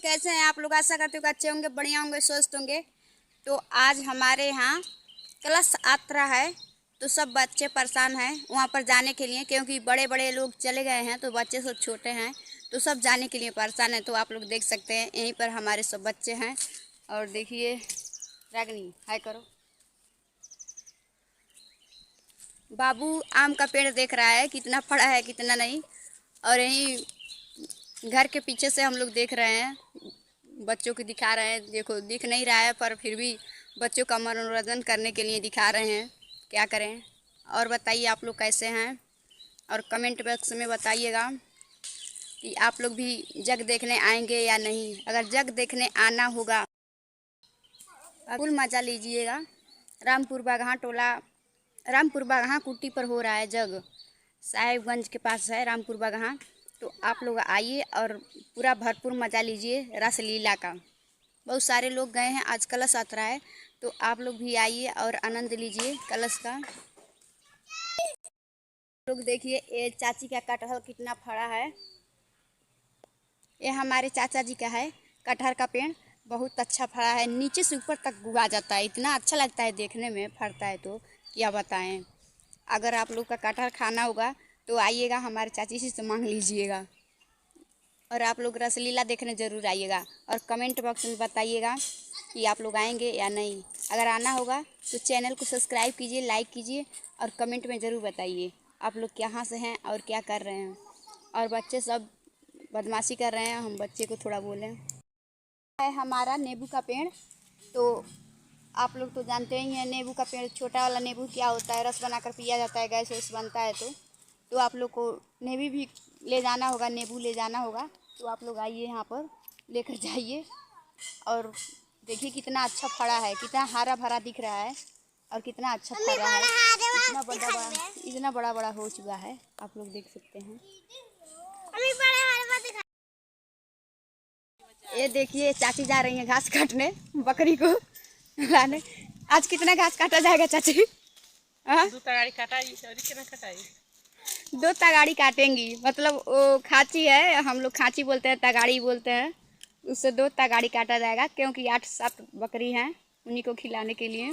कैसे हैं आप लोग? आशा करते हो कि अच्छे होंगे, बढ़िया होंगे, स्वस्थ होंगे। तो आज हमारे यहाँ कलश यात्रा है, तो सब बच्चे परेशान हैं वहाँ पर जाने के लिए, क्योंकि बड़े बड़े लोग चले गए हैं तो बच्चे सब छोटे हैं, तो सब जाने के लिए परेशान हैं। तो आप लोग देख सकते हैं यहीं पर हमारे सब बच्चे हैं। और देखिए, रागनी हाय करो। बाबू आम का पेड़ देख रहा है कितना फड़ा है कितना नहीं। और यहीं घर के पीछे से हम लोग देख रहे हैं, बच्चों को दिखा रहे हैं। देखो, दिख नहीं रहा है पर फिर भी बच्चों का मनोरंजन करने के लिए दिखा रहे हैं। क्या करें। और बताइए आप लोग कैसे हैं, और कमेंट बॉक्स में बताइएगा कि आप लोग भी जग देखने आएंगे या नहीं। अगर जग देखने आना होगा फुल मज़ा लीजिएगा। रामपुर बागहा टोला, रामपुर बागहा कुट्टी पर हो रहा है जग, साहेबगंज के पास है रामपुर बागहा। तो आप लोग आइए और पूरा भरपूर मज़ा लीजिए रासलीला का। बहुत सारे लोग गए हैं, आज कलश यात्रा है, तो आप लोग भी आइए और आनंद लीजिए कलश का। लोग देखिए, ये चाची का कटहल कितना फड़ा है। ये हमारे चाचा जी का है कटहल का पेड़, बहुत अच्छा फड़ा है, नीचे से ऊपर तक गुआ जाता है, इतना अच्छा लगता है देखने में, फड़ता है तो क्या बताएं। अगर आप लोग का कटहल खाना होगा तो आइएगा, हमारे चाची से मांग लीजिएगा। और आप लोग रासलीला देखने ज़रूर आइएगा, और कमेंट बॉक्स में बताइएगा कि आप लोग आएंगे या नहीं। अगर आना होगा तो चैनल को सब्सक्राइब कीजिए, लाइक कीजिए, और कमेंट में ज़रूर बताइए आप लोग कहाँ से हैं और क्या कर रहे हैं। और बच्चे सब बदमाशी कर रहे हैं, हम बच्चे को थोड़ा बोलें। है हमारा नींबू का पेड़, तो आप लोग तो जानते ही हैं नींबू का पेड़, छोटा वाला नींबू क्या होता है, रस बनाकर पिया जाता है, गैस वैस बनता है। तो आप लोग को नींबू भी ले जाना होगा, नींबू ले जाना होगा, तो आप लोग आइए यहाँ पर लेकर जाइए। और देखिए कितना अच्छा फड़ा है, कितना हरा भरा दिख रहा है, और कितना अच्छा फड़ा है, इतना बड़ा बड़ा हो चुका है, आप लोग देख सकते हैं। ये देखिए, चाची जा रही है घास काटने, बकरी को लाने। आज कितना घास काटा जाएगा चाची? दो तगाड़ी कटाई और कितना कटाई? 2 तगाड़ी काटेंगी, मतलब वो खांची है, हम लोग खांची बोलते हैं, तगाड़ी बोलते हैं। उससे 2 तगाड़ी काटा जाएगा, क्योंकि 8-7 बकरी हैं, उन्हीं को खिलाने के लिए।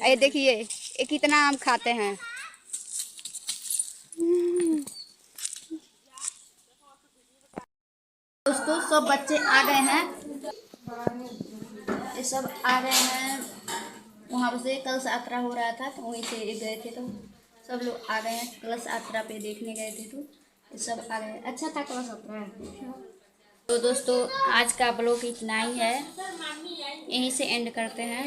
ये देखिए, ये कितना आम खाते हैं। दोस्तों, सब बच्चे आ गए हैं, ये सब आ गए हैं। वहाँ से कलश यात्रा हो रहा था तो वहीं से गए थे, तो सब लोग आ गए हैं कलश यात्रा पे देखने गए थे, तो ये सब आ गए। अच्छा था कलश यात्रा। तो दोस्तों, आज का ब्लॉग इतना ही है, यहीं से एंड करते हैं।